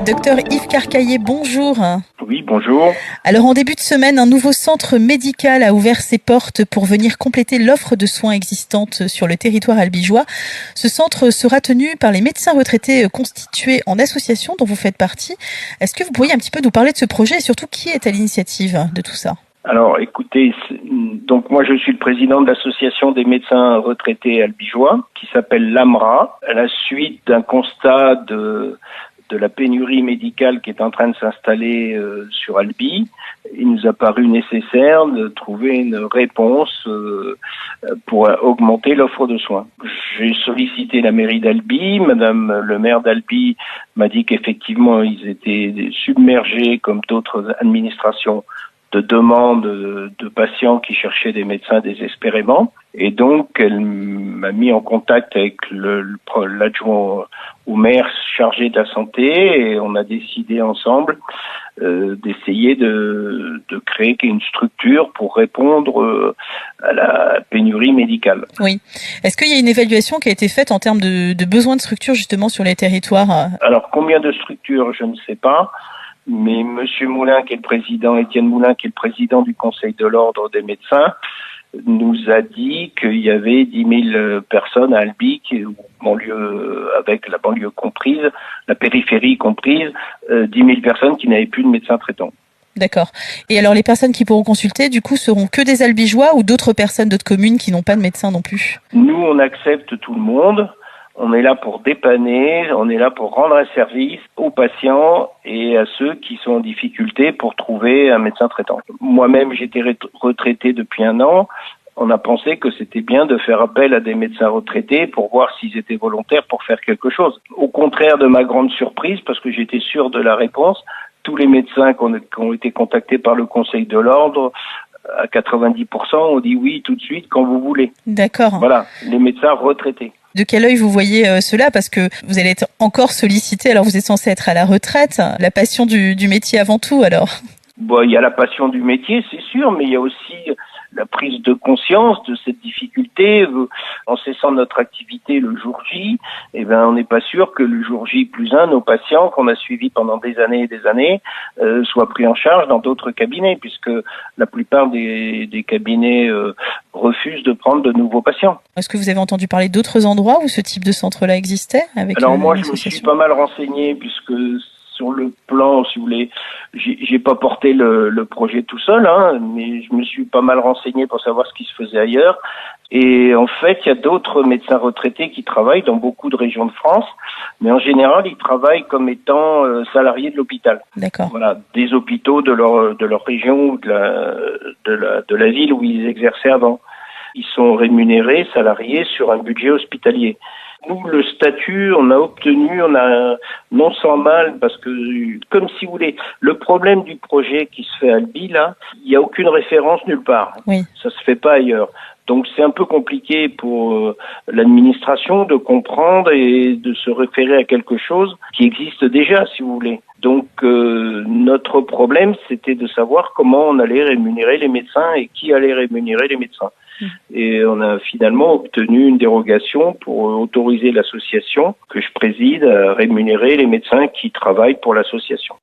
Docteur Yves Carcaillé, bonjour. Oui, bonjour. Alors en début de semaine, un nouveau centre médical a ouvert ses portes pour venir compléter l'offre de soins existante sur le territoire albigeois. Ce centre sera tenu par les médecins retraités constitués en association dont vous faites partie. Est-ce que vous pourriez un petit peu nous parler de ce projet et surtout qui est à l'initiative de tout ça ? Alors écoutez, donc moi je suis le président de l'association des médecins retraités albigeois qui s'appelle l'AMRA. À la suite d'un constat de la pénurie médicale qui est en train de s'installer sur Albi, il nous a paru nécessaire de trouver une réponse pour augmenter l'offre de soins. J'ai sollicité la mairie d'Albi, madame le maire d'Albi m'a dit qu'effectivement ils étaient submergés comme d'autres administrations de demandes de patients qui cherchaient des médecins désespérément. Et donc, elle m'a mis en contact avec l'adjoint au maire chargé de la santé et on a décidé ensemble d'essayer de créer une structure pour répondre à la pénurie médicale. Oui. Est-ce qu'il y a une évaluation qui a été faite en termes de besoins de structure justement sur les territoires ? Alors, combien de structures, je ne sais pas. Mais Monsieur Moulin, qui est le président, Étienne Moulin, qui est le président du Conseil de l'Ordre des médecins, nous a dit qu'il y avait 10 000 personnes à Albi, banlieue, avec la banlieue comprise, la périphérie comprise, 10 000 personnes qui n'avaient plus de médecin traitant. D'accord. Et alors les personnes qui pourront consulter, du coup, seront que des albigeois ou d'autres personnes d'autres communes qui n'ont pas de médecin non plus ? Nous, on accepte tout le monde. On est là pour dépanner, on est là pour rendre un service aux patients et à ceux qui sont en difficulté pour trouver un médecin traitant. Moi-même, j'étais retraité depuis 1 an. On a pensé que c'était bien de faire appel à des médecins retraités pour voir s'ils étaient volontaires pour faire quelque chose. Au contraire de ma grande surprise, parce que j'étais sûr de la réponse, tous les médecins qui ont été contactés par le Conseil de l'Ordre, à 90%, ont dit oui tout de suite quand vous voulez. D'accord. Voilà, les médecins retraités. De quel œil vous voyez cela ? Parce que vous allez être encore sollicité, alors vous êtes censé être à la retraite. La passion du métier avant tout, alors ? Bon, il y a la passion du métier, c'est sûr, mais il y a aussi la prise de conscience de cette difficulté. En cessant notre activité le jour J, on n'est pas sûr que le jour J+1, nos patients qu'on a suivis pendant des années et des années, soient pris en charge dans d'autres cabinets, puisque la plupart des cabinets refusent de prendre de nouveaux patients. Est-ce que vous avez entendu parler d'autres endroits où ce type de centre-là existait avec Alors moi, je me suis pas mal renseigné, puisque sur le plan, si vous voulez, j'ai pas porté le projet tout seul, mais je me suis pas mal renseigné pour savoir ce qui se faisait ailleurs. Et en fait, il y a d'autres médecins retraités qui travaillent dans beaucoup de régions de France, mais en général, ils travaillent comme étant salariés de l'hôpital. D'accord. Voilà, des hôpitaux de leur région ou de la ville où ils exerçaient avant. Ils sont rémunérés, salariés, sur un budget hospitalier. Nous, le statut, on a non sans mal, parce que, comme si vous voulez, le problème du projet qui se fait à Albi, là, il n'y a aucune référence nulle part. Oui. Ça se fait pas ailleurs. Donc, c'est un peu compliqué pour l'administration de comprendre et de se référer à quelque chose qui existe déjà, si vous voulez. Donc, notre problème, c'était de savoir comment on allait rémunérer les médecins et qui allait rémunérer les médecins. Et on a finalement obtenu une dérogation pour autoriser l'association que je préside à rémunérer les médecins qui travaillent pour l'association.